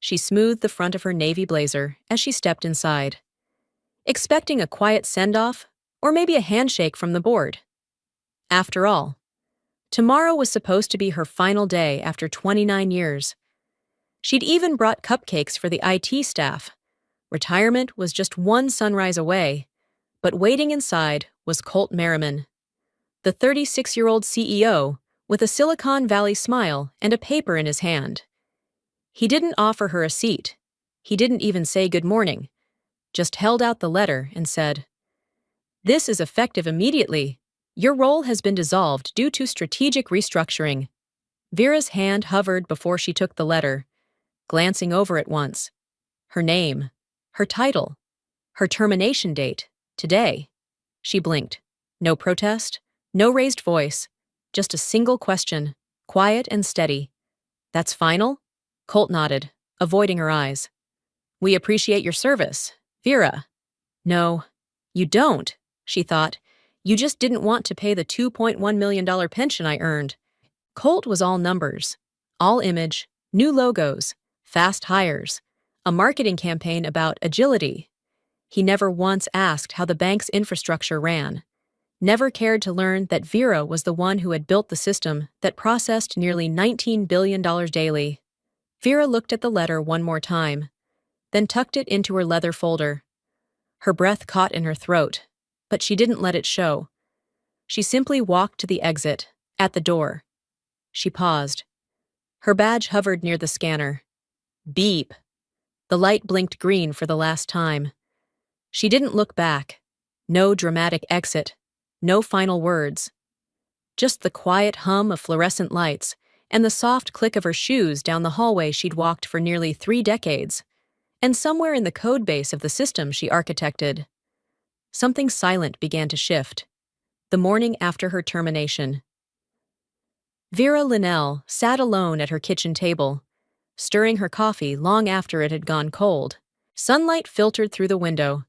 She smoothed the front of her navy blazer as she stepped inside, expecting a quiet send-off or maybe a handshake from the board. After all, tomorrow was supposed to be her final day after 29 years. She'd even brought cupcakes for the IT staff. Retirement was just one sunrise away, but waiting inside was Colt Merriman, the 36-year-old CEO with a Silicon Valley smile and a paper in his hand. He didn't offer her a seat. He didn't even say good morning, just held out the letter and said, "This is effective immediately. Your role has been dissolved due to strategic restructuring." Vera's hand hovered before she took the letter, glancing over it once. Her name, her title, her termination date, today. She blinked. No protest, no raised voice, just a single question, quiet and steady. "That's final?" Colt nodded, avoiding her eyes. "We appreciate your service, Vera." "No, you don't," she thought. "You just didn't want to pay the $2.1 million pension I earned." Colt was all numbers, all image, new logos, fast hires, a marketing campaign about agility. He never once asked how the bank's infrastructure ran, never cared to learn that Vera was the one who had built the system that processed nearly $19 billion daily. Vera looked at the letter one more time, then tucked it into her leather folder. Her breath caught in her throat, but she didn't let it show. She simply walked to the exit, at the door. She paused. Her badge hovered near the scanner. Beep. The light blinked green for the last time. She didn't look back. No dramatic exit. No final words. Just the quiet hum of fluorescent lights and the soft click of her shoes down the hallway she'd walked for nearly 3 decades, and somewhere in the code base of the system she architected. Something silent began to shift. The morning after her termination. Vera Linnell sat alone at her kitchen table, stirring her coffee long after it had gone cold. Sunlight filtered through the window,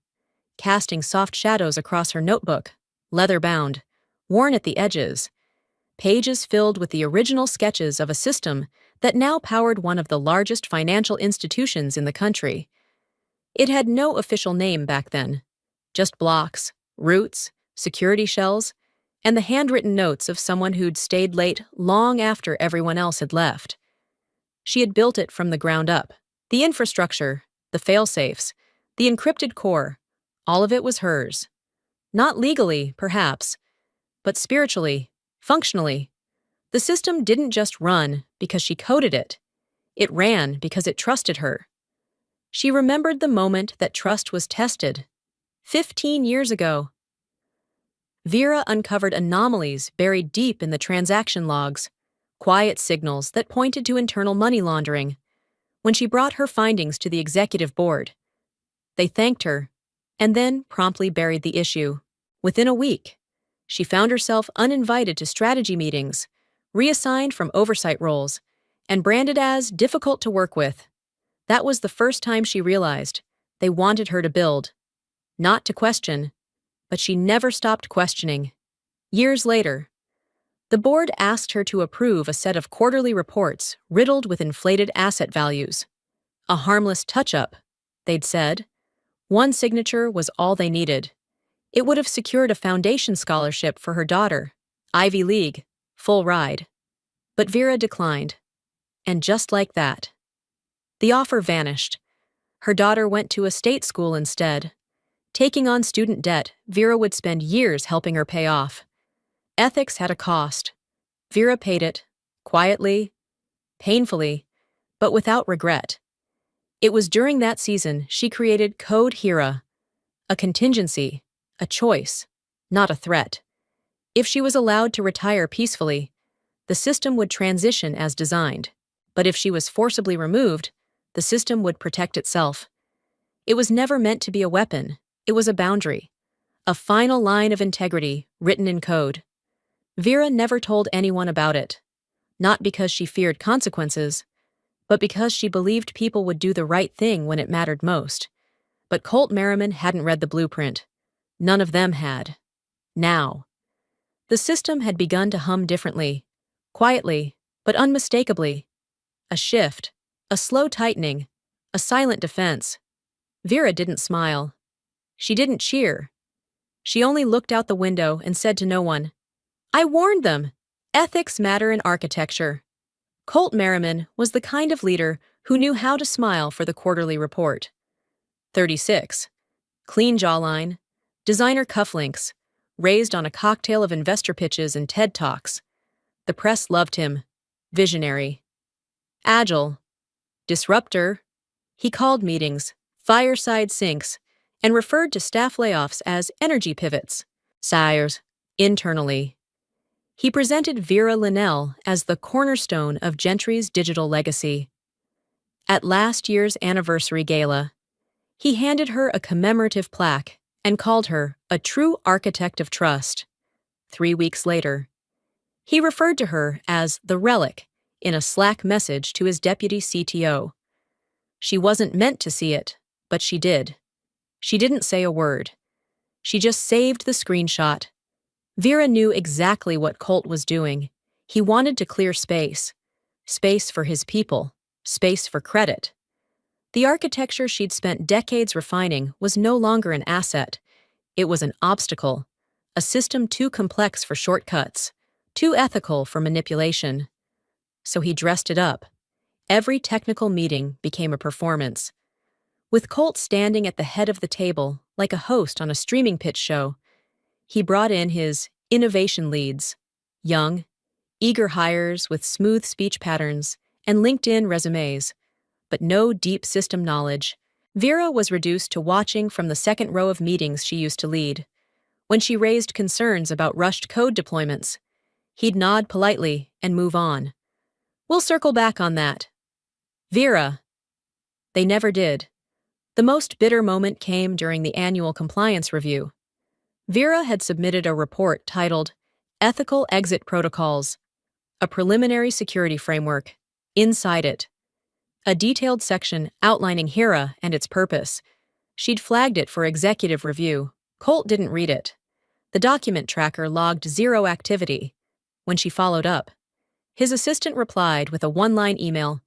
casting soft shadows across her notebook, leather-bound, worn at the edges, pages filled with the original sketches of a system that now powered one of the largest financial institutions in the country. It had no official name back then, just blocks, roots, security shells, and the handwritten notes of someone who'd stayed late long after everyone else had left. She had built it from the ground up. The infrastructure, the fail-safes, the encrypted core, all of it was hers. Not legally, perhaps, but spiritually, functionally. The system didn't just run because she coded it. It ran because it trusted her. She remembered the moment that trust was tested. 15 years ago. Vera uncovered anomalies buried deep in the transaction logs, quiet signals that pointed to internal money laundering. When she brought her findings to the executive board, they thanked her, and then promptly buried the issue. Within a week, she found herself uninvited to strategy meetings, reassigned from oversight roles, and branded as difficult to work with. That was the first time she realized they wanted her to build, not to question, but she never stopped questioning. Years later, the board asked her to approve a set of quarterly reports riddled with inflated asset values. A harmless touch-up, they'd said. One signature was all they needed. It would have secured a foundation scholarship for her daughter, Ivy League, full ride. But Vera declined. And just like that, the offer vanished. Her daughter went to a state school instead. Taking on student debt, Vera would spend years helping her pay off. Ethics had a cost. Vera paid it, quietly, painfully, but without regret. It was during that season she created Code Hera, a contingency, a choice, not a threat. If she was allowed to retire peacefully, the system would transition as designed. But if she was forcibly removed, the system would protect itself. It was never meant to be a weapon. It was a boundary, a final line of integrity written in code. Vera never told anyone about it, not because she feared consequences, but because she believed people would do the right thing when it mattered most. But Colt Merriman hadn't read the blueprint. None of them had. Now. The system had begun to hum differently, quietly, but unmistakably. A shift, a slow tightening, a silent defense. Vera didn't smile. She didn't cheer. She only looked out the window and said to no one, "I warned them. Ethics matter in architecture." Colt Merriman was the kind of leader who knew how to smile for the quarterly report. 36. Clean jawline, designer cufflinks, raised on a cocktail of investor pitches and TED Talks. The press loved him. Visionary. Agile. Disruptor. He called meetings, fireside sinks, and referred to staff layoffs as energy pivots. Sires. Internally. He presented Vera Linnell as the cornerstone of Gentry's digital legacy. At last year's anniversary gala, he handed her a commemorative plaque and called her a true architect of trust. 3 weeks later, he referred to her as the relic in a Slack message to his deputy CTO. She wasn't meant to see it, but she did. She didn't say a word. She just saved the screenshot. Vera knew exactly what Colt was doing. He wanted to clear space. Space for his people. Space for credit. The architecture she'd spent decades refining was no longer an asset. It was an obstacle, a system too complex for shortcuts, too ethical for manipulation. So he dressed it up. Every technical meeting became a performance. With Colt standing at the head of the table, like a host on a streaming pitch show, he brought in his innovation leads, young, eager hires with smooth speech patterns and LinkedIn resumes, but no deep system knowledge. Vera was reduced to watching from the second row of meetings she used to lead. When she raised concerns about rushed code deployments, he'd nod politely and move on. "We'll circle back on that." Vera. They never did. The most bitter moment came during the annual compliance review. Vera had submitted a report titled Ethical Exit Protocols, a preliminary security framework. Inside it, a detailed section outlining HERA and its purpose. She'd flagged it for executive review. Colt didn't read it. The document tracker logged 0 activity. When she followed up, his assistant replied with a one-line email,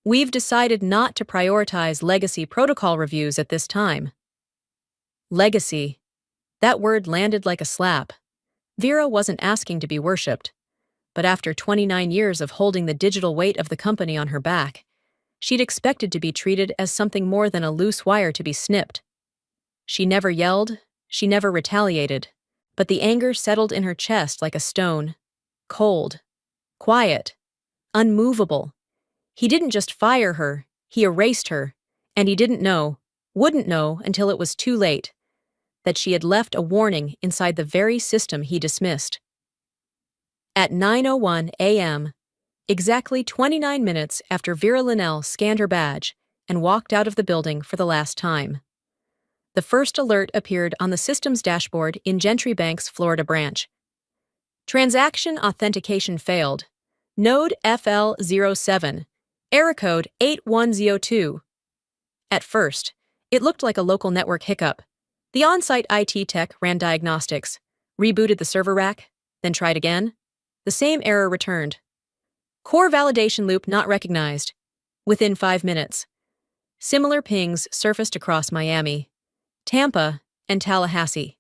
"We've decided not to prioritize legacy protocol reviews at this time." Legacy. That word landed like a slap. Vera wasn't asking to be worshipped. But after 29 years of holding the digital weight of the company on her back, she'd expected to be treated as something more than a loose wire to be snipped. She never yelled, she never retaliated, but the anger settled in her chest like a stone. Cold. Quiet. Unmovable. He didn't just fire her, he erased her, and he wouldn't know until it was too late, that she had left a warning inside the very system he dismissed. At 9:01 a.m., exactly 29 minutes after Vera Linnell scanned her badge and walked out of the building for the last time, the first alert appeared on the system's dashboard in Gentry Bank's Florida branch. Transaction authentication failed. Node FL07. Error code 8102. At first, it looked like a local network hiccup. The on-site IT tech ran diagnostics, rebooted the server rack, then tried again. The same error returned. Core validation loop not recognized. Within 5 minutes, similar pings surfaced across Miami, Tampa, and Tallahassee.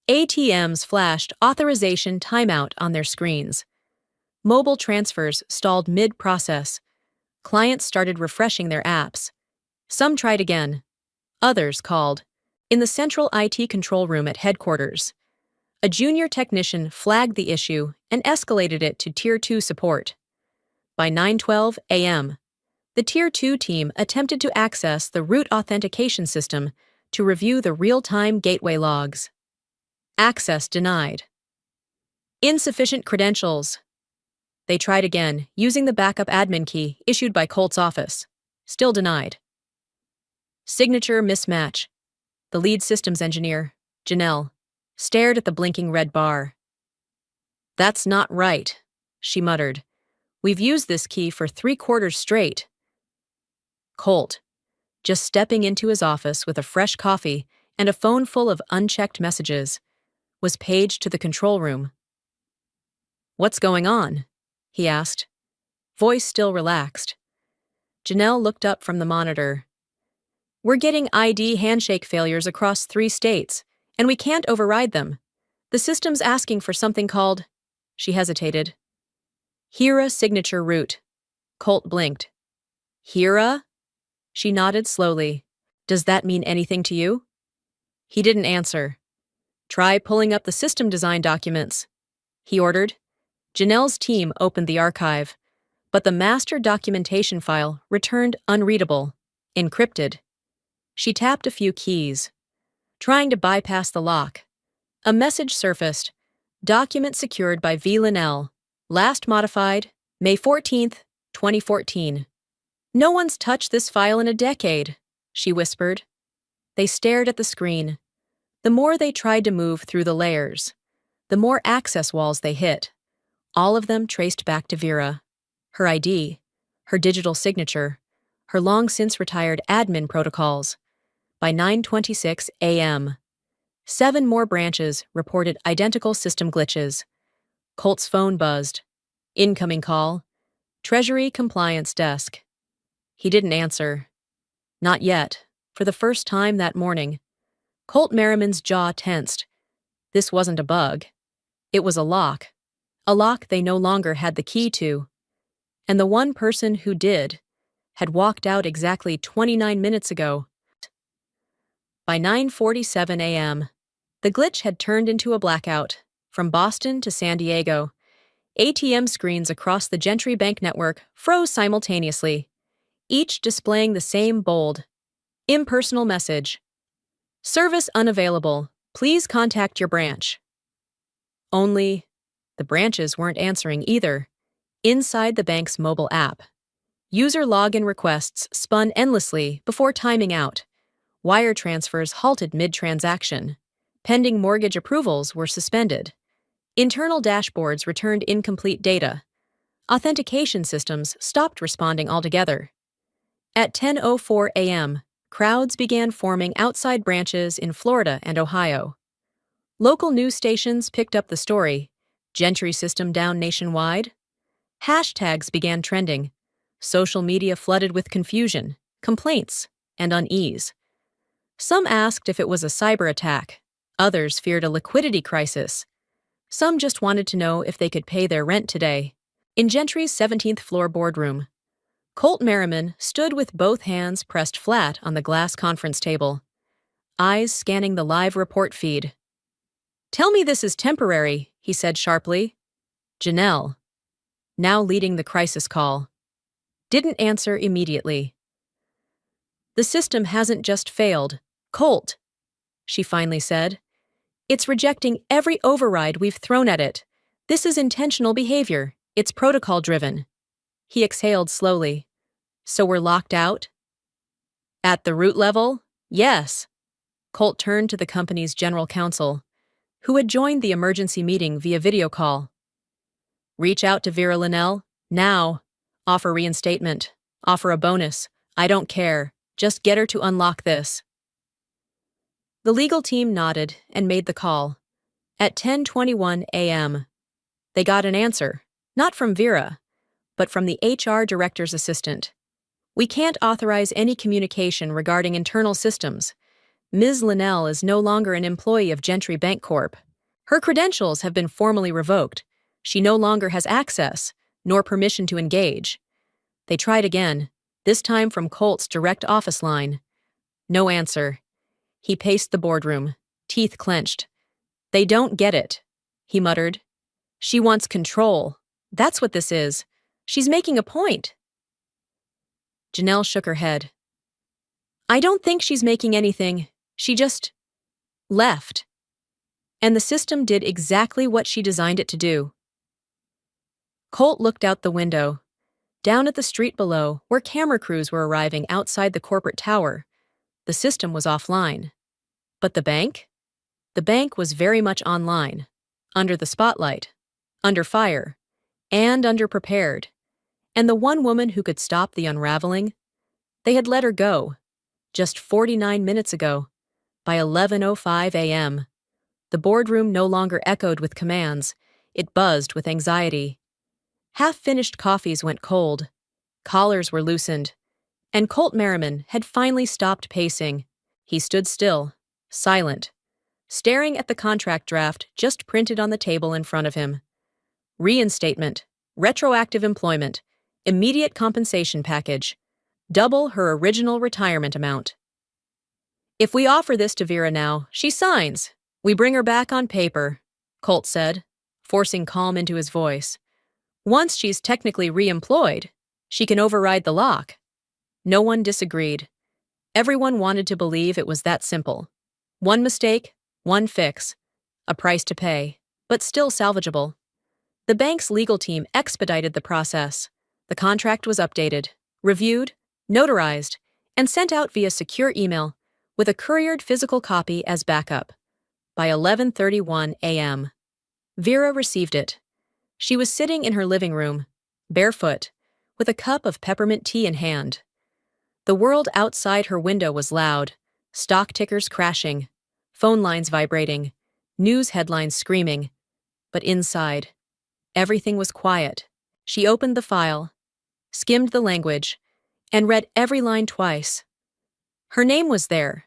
ATMs flashed authorization timeout on their screens. Mobile transfers stalled mid-process. Clients started refreshing their apps. Some tried again. Others called. In the central IT control room at headquarters, a junior technician flagged the issue and escalated it to Tier 2 support. By 9:12 a.m., the Tier 2 team attempted to access the root authentication system to review the real-time gateway logs. Access denied. Insufficient credentials. They tried again, using the backup admin key issued by Colt's office. Still denied. Signature mismatch. The lead systems engineer, Janelle, stared at the blinking red bar. "That's not right," she muttered. "We've used this key for 3 quarters straight." Colt, just stepping into his office with a fresh coffee and a phone full of unchecked messages, was paged to the control room. "What's going on?" he asked, voice still relaxed. Janelle looked up from the monitor. We're getting ID handshake failures across 3 states, and we can't override them. The system's asking for something called— She hesitated. HERA signature root. Colt blinked. HERA? She nodded slowly. Does that mean anything to you? He didn't answer. Try pulling up the system design documents, he ordered. Janelle's team opened the archive, but the master documentation file returned unreadable, encrypted. She tapped a few keys, trying to bypass the lock. A message surfaced. Document secured by V. Linnell. Last modified, May 14th, 2014. No one's touched this file in a decade, she whispered. They stared at the screen. The more they tried to move through the layers, the more access walls they hit. All of them traced back to Vera. Her ID, her digital signature, her long-since retired admin protocols. By 9:26 a.m., 7 more branches reported identical system glitches. Colt's phone buzzed. Incoming call. Treasury Compliance Desk. He didn't answer. Not yet. For the first time that morning, Colt Merriman's jaw tensed. This wasn't a bug. It was a lock they no longer had the key to. And the one person who did had walked out exactly 29 minutes ago. By 9:47 a.m., the glitch had turned into a blackout. From Boston to San Diego, ATM screens across the Gentry Bank network froze simultaneously, each displaying the same bold, impersonal message. Service unavailable. Please contact your branch. Only, the branches weren't answering either. Inside the bank's mobile app, user login requests spun endlessly before timing out. Wire transfers halted mid-transaction. Pending mortgage approvals were suspended. Internal dashboards returned incomplete data. Authentication systems stopped responding altogether. At 10:04 a.m., crowds began forming outside branches in Florida and Ohio. Local news stations picked up the story. Gentry system down nationwide. Hashtags began trending. Social media flooded with confusion, complaints, and unease. Some asked if it was a cyber attack. Others feared a liquidity crisis. Some just wanted to know if they could pay their rent today. In Gentry's 17th floor boardroom, Colt Merriman stood with both hands pressed flat on the glass conference table, eyes scanning the live report feed. "Tell me this is temporary," he said sharply. Janelle, now leading the crisis call, didn't answer immediately. "The system hasn't just failed, Colt," she finally said. "It's rejecting every override we've thrown at it. This is intentional behavior. It's protocol-driven." He exhaled slowly. "So we're locked out?" "At the root level, yes." Colt turned to the company's general counsel, who had joined the emergency meeting via video call. "Reach out to Vera Linnell, now. Offer reinstatement. Offer a bonus. I don't care. Just get her to unlock this." The legal team nodded and made the call. At 10:21 a.m., they got an answer, not from Vera, but from the HR director's assistant. "We can't authorize any communication regarding internal systems. Ms. Linnell is no longer an employee of Gentry Bank Corp. Her credentials have been formally revoked. She no longer has access, nor permission to engage." They tried again, this time from Colt's direct office line. No answer. He paced the boardroom, teeth clenched. "They don't get it," he muttered. "She wants control. That's what this is. She's making a point." Janelle shook her head. "I don't think she's making anything. She just left. And the system did exactly what she designed it to do." Colt looked out the window. Down at the street below, where camera crews were arriving outside the corporate tower, the system was offline. But the bank? The bank was very much online, under the spotlight, under fire, and underprepared. And the one woman who could stop the unraveling? They had let her go, just 49 minutes ago, by 11:05 a.m. The boardroom no longer echoed with commands, it buzzed with anxiety. Half-finished coffees went cold. Collars were loosened. And Colt Merriman had finally stopped pacing. He stood still, silent, staring at the contract draft just printed on the table in front of him. Reinstatement, retroactive employment, immediate compensation package, double her original retirement amount. If we offer this to Vera now, she signs. We bring her back on paper, Colt said, forcing calm into his voice. Once she's technically re-employed, she can override the lock. No one disagreed. Everyone wanted to believe it was that simple. One mistake, one fix, a price to pay, but still salvageable. The bank's legal team expedited the process. The contract was updated, reviewed, notarized, and sent out via secure email with a couriered physical copy as backup. By 11:31 a.m., Vera received it. She was sitting in her living room, barefoot, with a cup of peppermint tea in hand. The world outside her window was loud, stock tickers crashing, phone lines vibrating, news headlines screaming. But inside, everything was quiet. She opened the file, skimmed the language, and read every line twice. Her name was there.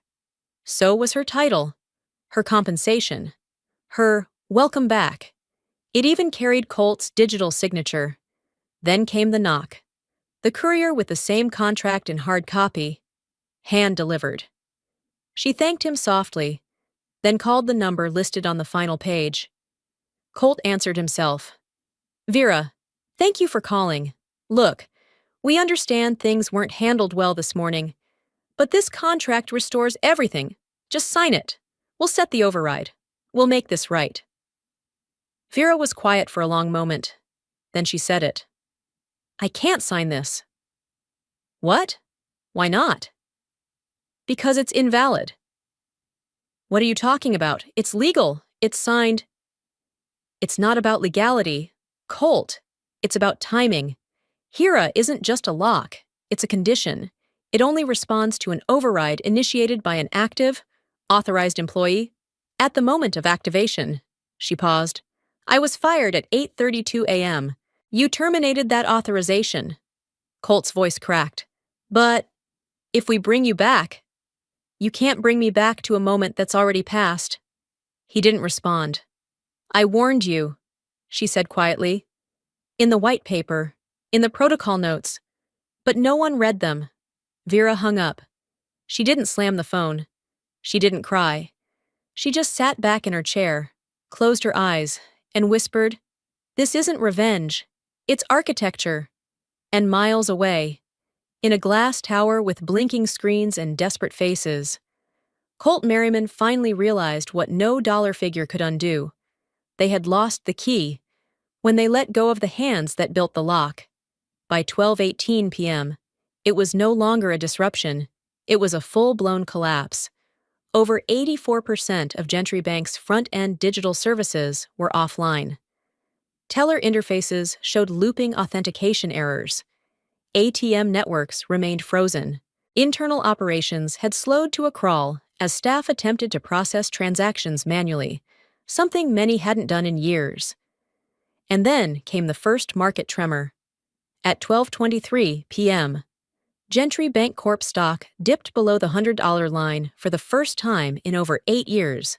So was her title, her compensation, her welcome back. It even carried Colt's digital signature. Then came the knock. The courier with the same contract in hard copy, hand-delivered. She thanked him softly, then called the number listed on the final page. Colt answered himself. Vera, thank you for calling. Look, we understand things weren't handled well this morning, but this contract restores everything. Just sign it. We'll set the override. We'll make this right. Vera was quiet for a long moment. Then she said it. I can't sign this. What? Why not? Because it's invalid. What are you talking about? It's legal. It's signed. It's not about legality, Colt. It's about timing. HERA isn't just a lock. It's a condition. It only responds to an override initiated by an active, authorized employee. At the moment of activation, she paused. I was fired at 8:32 a.m. You terminated that authorization. Colt's voice cracked. But if we bring you back, you can't bring me back to a moment that's already passed. He didn't respond. I warned you, she said quietly. In the white paper, in the protocol notes. But no one read them. Vera hung up. She didn't slam the phone. She didn't cry. She just sat back in her chair, closed her eyes, and whispered, This isn't revenge. It's architecture. And miles away, in a glass tower with blinking screens and desperate faces, Colt Merriman finally realized what no dollar figure could undo. They had lost the key when they let go of the hands that built the lock. By 12:18 p.m., it was no longer a disruption. It was a full-blown collapse. Over 84% of Gentry Bank's front-end digital services were offline. Teller interfaces showed looping authentication errors. ATM networks remained frozen. Internal operations had slowed to a crawl as staff attempted to process transactions manually, something many hadn't done in years. And then came the first market tremor. At 12:23 p.m., Gentry Bancorp stock dipped below the $100 line for the first time in over 8 years.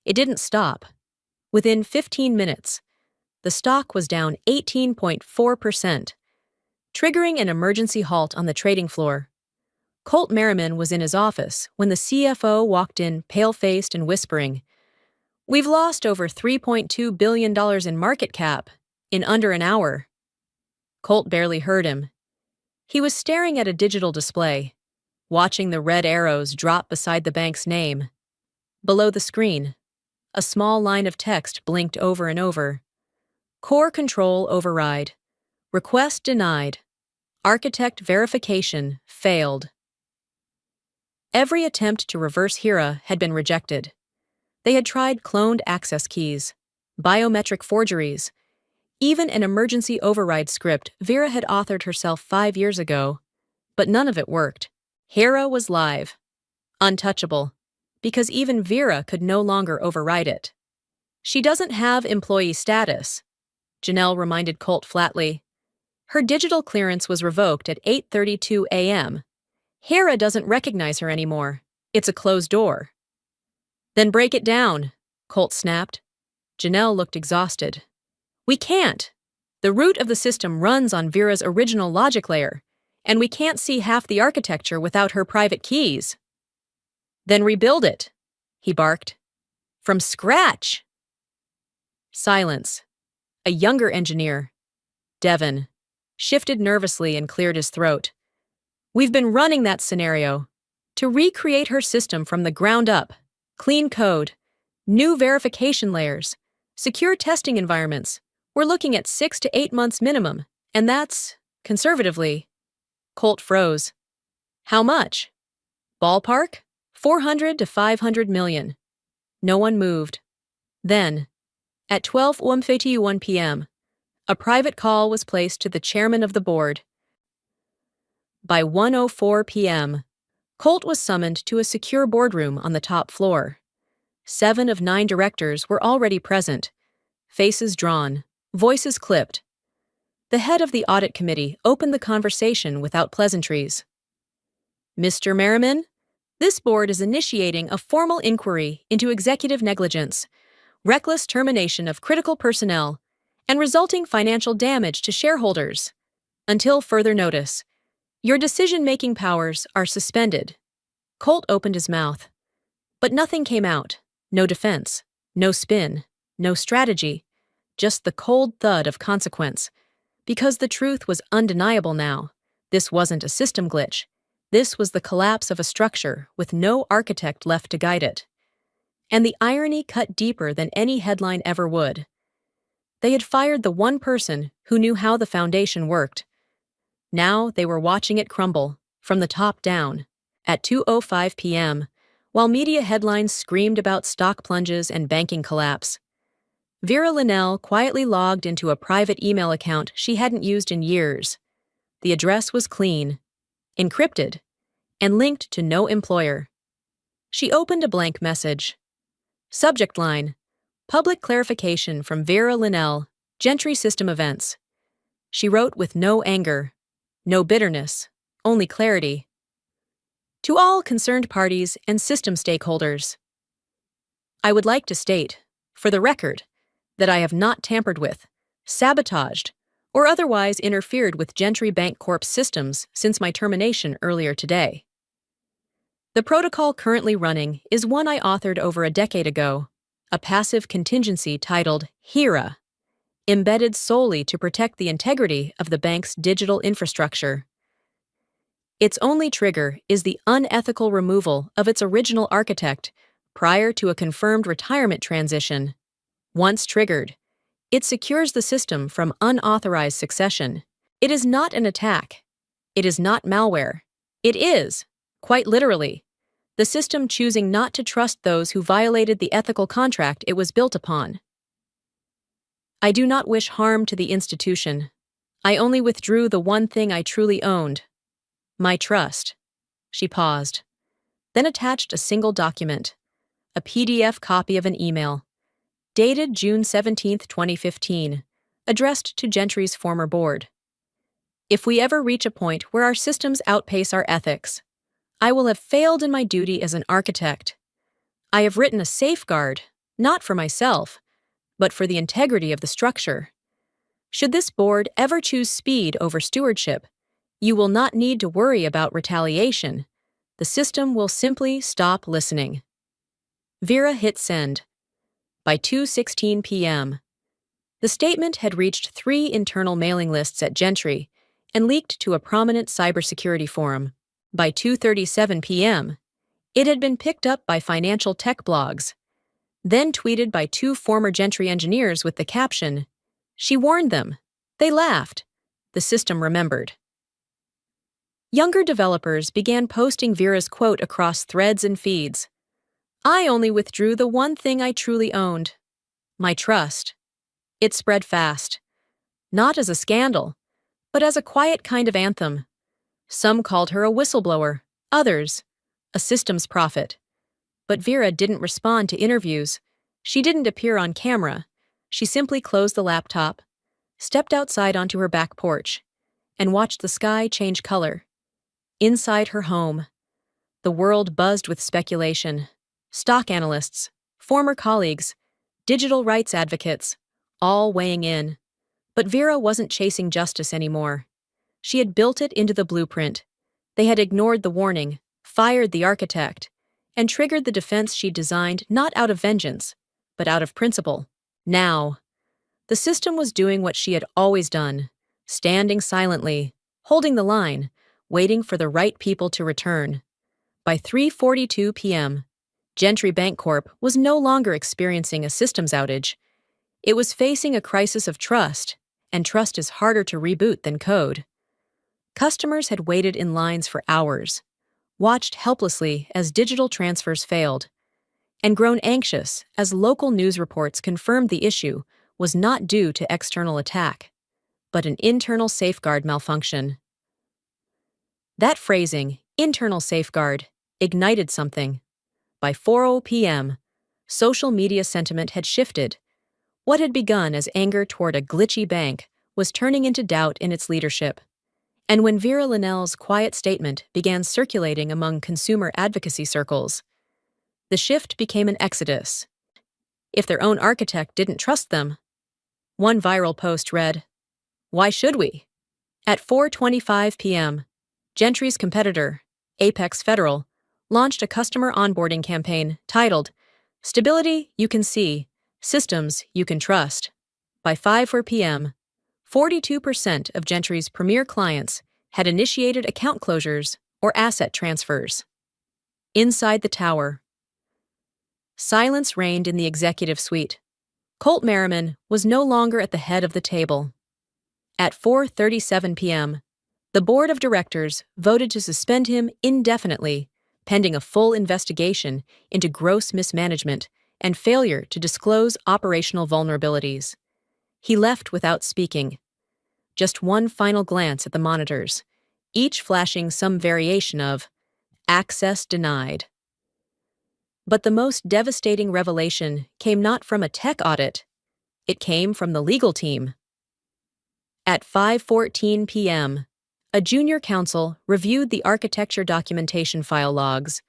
It didn't stop. Within 15 minutes, the stock was down 18.4%, triggering an emergency halt on the trading floor. Colt Merriman was in his office when the CFO walked in, pale-faced and whispering, We've lost over $3.2 billion in market cap in under an hour. Colt barely heard him. He was staring at a digital display, watching the red arrows drop beside the bank's name. Below the screen, a small line of text blinked over and over. Core control override. Request denied. Architect verification failed. Every attempt to reverse HERA had been rejected. They had tried cloned access keys, biometric forgeries, even an emergency override script Vera had authored herself 5 years ago, but none of it worked. HERA was live, untouchable, because even Vera could no longer override it. She doesn't have employee status, Janelle reminded Colt flatly. Her digital clearance was revoked at 8:32 a.m., Hera doesn't recognize her anymore. It's a closed door. Then break it down, Colt snapped. Janelle looked exhausted. We can't. The root of the system runs on Vera's original logic layer, and we can't see half the architecture without her private keys. Then rebuild it, he barked. From scratch. Silence. A younger engineer, Devon, shifted nervously and cleared his throat. We've been running that scenario. To recreate her system from the ground up. Clean code, new verification layers, secure testing environments. We're looking at 6 to 8 months minimum, and that's, conservatively. Colt froze. How much? Ballpark? 400 to 500 million. No one moved. Then, at 12:51 p.m., a private call was placed to the chairman of the board. By 1:04 p.m., Colt was summoned to a secure boardroom on the top floor. 7 of 9 directors were already present, faces drawn, voices clipped. The head of the audit committee opened the conversation without pleasantries. Mr. Merriman, this board is initiating a formal inquiry into executive negligence, reckless termination of critical personnel, and resulting financial damage to shareholders. Until further notice, your decision-making powers are suspended. Colt opened his mouth. But nothing came out. No defense, no spin, no strategy, just the cold thud of consequence. Because the truth was undeniable now. This wasn't a system glitch. This was the collapse of a structure with no architect left to guide it. And the irony cut deeper than any headline ever would. They had fired the one person who knew how the foundation worked. Now they were watching it crumble, from the top down. At 2:05 p.m., while media headlines screamed about stock plunges and banking collapse, Vera Linnell quietly logged into a private email account she hadn't used in years. The address was clean, encrypted, and linked to no employer. She opened a blank message. Subject line: Public clarification from Vera Linnell, Gentry System Events. She wrote with no anger, no bitterness, only clarity. To all concerned parties and system stakeholders, I would like to state, for the record, that I have not tampered with, sabotaged, or otherwise interfered with Gentry Bank Corp's systems since my termination earlier today. The protocol currently running is one I authored over a decade ago, a passive contingency titled HERA, embedded solely to protect the integrity of the bank's digital infrastructure. Its only trigger is the unethical removal of its original architect prior to a confirmed retirement transition. Once triggered, it secures the system from unauthorized succession. It is not an attack. It is not malware. It is, quite literally, the system choosing not to trust those who violated the ethical contract it was built upon. I do not wish harm to the institution. I only withdrew the one thing I truly owned. My trust. She paused, then attached a single document, a PDF copy of an email, dated June 17, 2015, addressed to Gentry's former board. If we ever reach a point where our systems outpace our ethics, I will have failed in my duty as an architect. I have written a safeguard, not for myself, but for the integrity of the structure. Should this board ever choose speed over stewardship, you will not need to worry about retaliation. The system will simply stop listening. Vera hit send. By 2:16 p.m., the statement had reached 3 internal mailing lists at Gentry and leaked to a prominent cybersecurity forum. By 2:37 p.m., it had been picked up by financial tech blogs, then tweeted by 2 former Gentry engineers with the caption, "She warned them. They laughed." The system remembered. Younger developers began posting Vera's quote across threads and feeds. I only withdrew the one thing I truly owned. My trust. It spread fast. Not as a scandal, but as a quiet kind of anthem. Some called her a whistleblower, others, a systems prophet. But Vera didn't respond to interviews. She didn't appear on camera. She simply closed the laptop, stepped outside onto her back porch, and watched the sky change color. Inside her home, the world buzzed with speculation. Stock analysts, former colleagues, digital rights advocates, all weighing in. But Vera wasn't chasing justice anymore. She had built it into the blueprint. They had ignored the warning, fired the architect, and triggered the defense she designed not out of vengeance, but out of principle. Now, the system was doing what she had always done, standing silently, holding the line, waiting for the right people to return. By 3:42 p.m., Gentry Bancorp was no longer experiencing a systems outage. It was facing a crisis of trust, and trust is harder to reboot than code. Customers had waited in lines for hours, watched helplessly as digital transfers failed, and grown anxious as local news reports confirmed the issue was not due to external attack, but an internal safeguard malfunction. That phrasing, internal safeguard, ignited something. By 4:00 p.m., social media sentiment had shifted. What had begun as anger toward a glitchy bank was turning into doubt in its leadership. And when Vera Linnell's quiet statement began circulating among consumer advocacy circles, the shift became an exodus. If their own architect didn't trust them, one viral post read, "Why should we?" At 4:25 p.m., Gentry's competitor, Apex Federal, launched a customer onboarding campaign titled, "Stability You Can See, Systems You Can Trust." By 5:04 p.m., 42% of Gentry's premier clients had initiated account closures or asset transfers. Inside the tower, silence reigned in the executive suite. Colt Merriman was no longer at the head of the table. At 4:37 p.m., the board of directors voted to suspend him indefinitely, pending a full investigation into gross mismanagement and failure to disclose operational vulnerabilities. He left without speaking. Just one final glance at the monitors, each flashing some variation of "access denied." But the most devastating revelation came not from a tech audit. It came from the legal team. At 5:14 p.m., a junior counsel reviewed the architecture documentation file logs,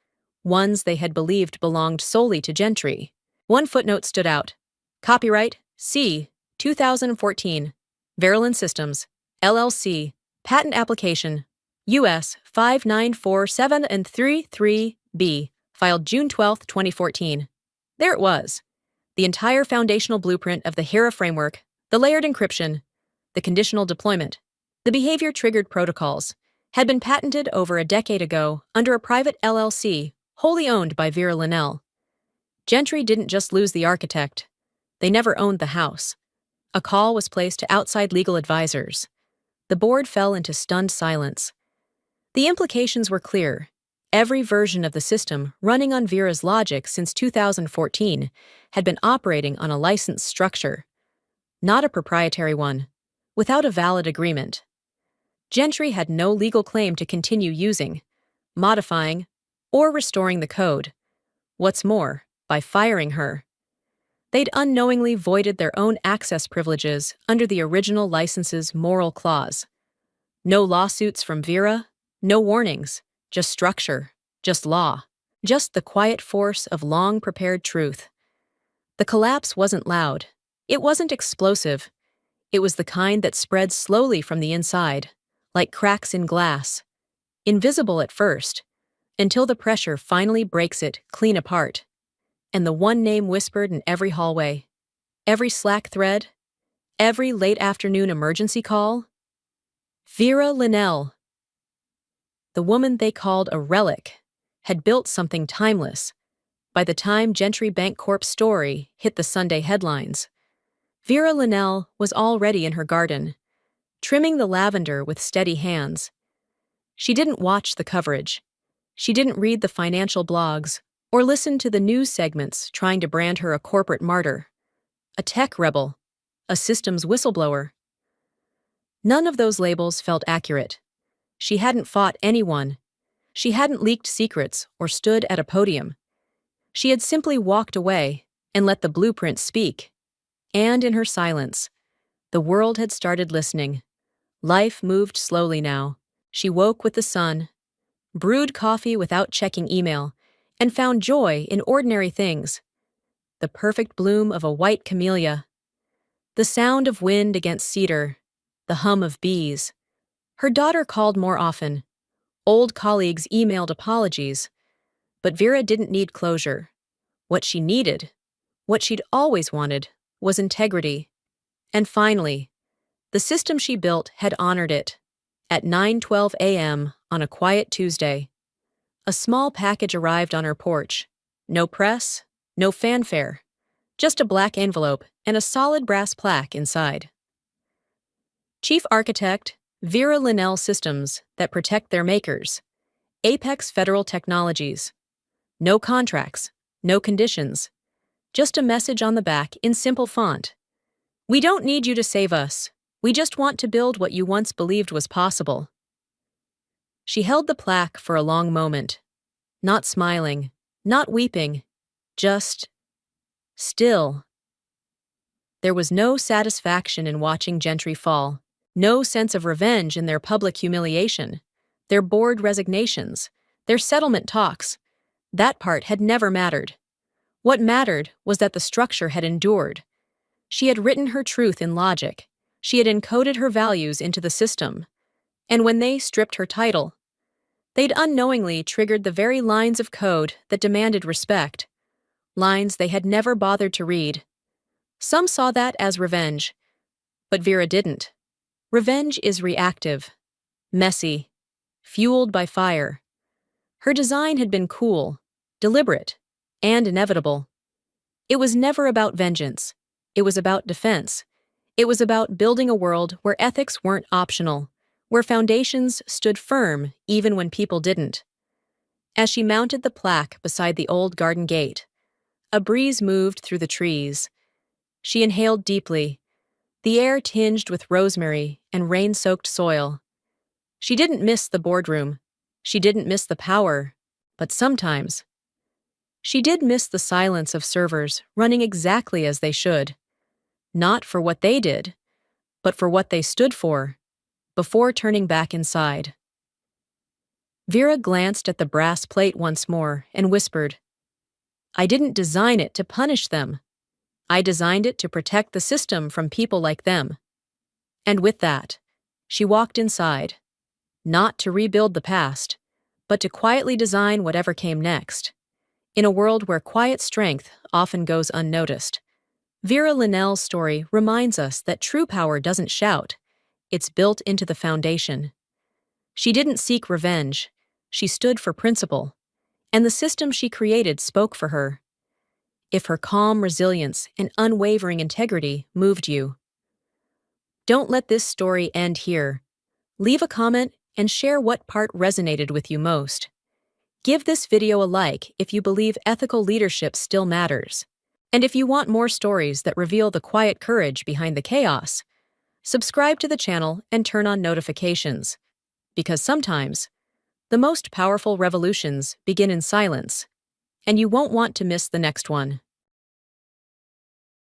ones they had believed belonged solely to Gentry. One footnote stood out. Copyright C. 2014. Verilyn Systems, LLC. Patent application US 5947 and 33B, filed June 12, 2014. There it was. The entire foundational blueprint of the HERA framework, the layered encryption, the conditional deployment, the behavior-triggered protocols, had been patented over a decade ago under a private LLC wholly owned by Vera Linnell. Gentry didn't just lose the architect. They never owned the house. A call was placed to outside legal advisors. The board fell into stunned silence. The implications were clear. Every version of the system running on Vera's logic since 2014 had been operating on a licensed structure, not a proprietary one, without a valid agreement. Gentry had no legal claim to continue using, modifying, or restoring the code. What's more, by firing her, they'd unknowingly voided their own access privileges under the original license's moral clause. No lawsuits from Vera, no warnings, just structure, just law, just the quiet force of long-prepared truth. The collapse wasn't loud. It wasn't explosive. It was the kind that spread slowly from the inside, like cracks in glass, invisible at first, until the pressure finally breaks it clean apart. And the one name whispered in every hallway, every Slack thread, every late afternoon emergency call: Vera Linnell. The woman they called a relic had built something timeless. By the time Gentry Bancorp's story hit the Sunday headlines, Vera Linnell was already in her garden, trimming the lavender with steady hands. She didn't watch the coverage. She didn't read the financial blogs or listen to the news segments trying to brand her a corporate martyr, a tech rebel, a systems whistleblower. None of those labels felt accurate. She hadn't fought anyone. She hadn't leaked secrets or stood at a podium. She had simply walked away and let the blueprint speak. And in her silence, the world had started listening. Life moved slowly now. She woke with the sun, brewed coffee without checking email, and found joy in ordinary things. The perfect bloom of a white camellia, the sound of wind against cedar, the hum of bees. Her daughter called more often. Old colleagues emailed apologies. But Vera didn't need closure. What she needed, what she'd always wanted, was integrity. And finally, the system she built had honored it. At 9:12 a.m. on a quiet Tuesday, a small package arrived on her porch. No press, no fanfare, just a black envelope and a solid brass plaque inside. Chief Architect, Vera Linnell Systems that protect their makers. Apex Federal Technologies. No contracts, no conditions. Just a message on the back in simple font. We don't need you to save us. We just want to build what you once believed was possible. She held the plaque for a long moment. Not smiling, not weeping, just still. There was no satisfaction in watching Gentry fall, no sense of revenge in their public humiliation, their board resignations, their settlement talks. That part had never mattered. What mattered was that the structure had endured. She had written her truth in logic. She had encoded her values into the system. And when they stripped her title, they'd unknowingly triggered the very lines of code that demanded respect, lines they had never bothered to read. Some saw that as revenge, but Vera didn't. Revenge is reactive, messy, fueled by fire. Her design had been cool, deliberate, and inevitable. It was never about vengeance. It was about defense. It was about building a world where ethics weren't optional, where foundations stood firm even when people didn't. As she mounted the plaque beside the old garden gate, a breeze moved through the trees. She inhaled deeply, the air tinged with rosemary and rain-soaked soil. She didn't miss the boardroom. She didn't miss the power, but sometimes she did miss the silence of servers running exactly as they should. Not for what they did, but for what they stood for, before turning back inside. Vera glanced at the brass plate once more and whispered, I didn't design it to punish them. I designed it to protect the system from people like them. And with that, she walked inside, not to rebuild the past, but to quietly design whatever came next. In a world where quiet strength often goes unnoticed, Vera Linnell's story reminds us that true power doesn't shout. It's built into the foundation. She didn't seek revenge. She stood for principle. And the system she created spoke for her. If her calm resilience and unwavering integrity moved you, don't let this story end here. Leave a comment and share what part resonated with you most. Give this video a like if you believe ethical leadership still matters. And if you want more stories that reveal the quiet courage behind the chaos, subscribe to the channel and turn on notifications. Because sometimes, the most powerful revolutions begin in silence, and you won't want to miss the next one.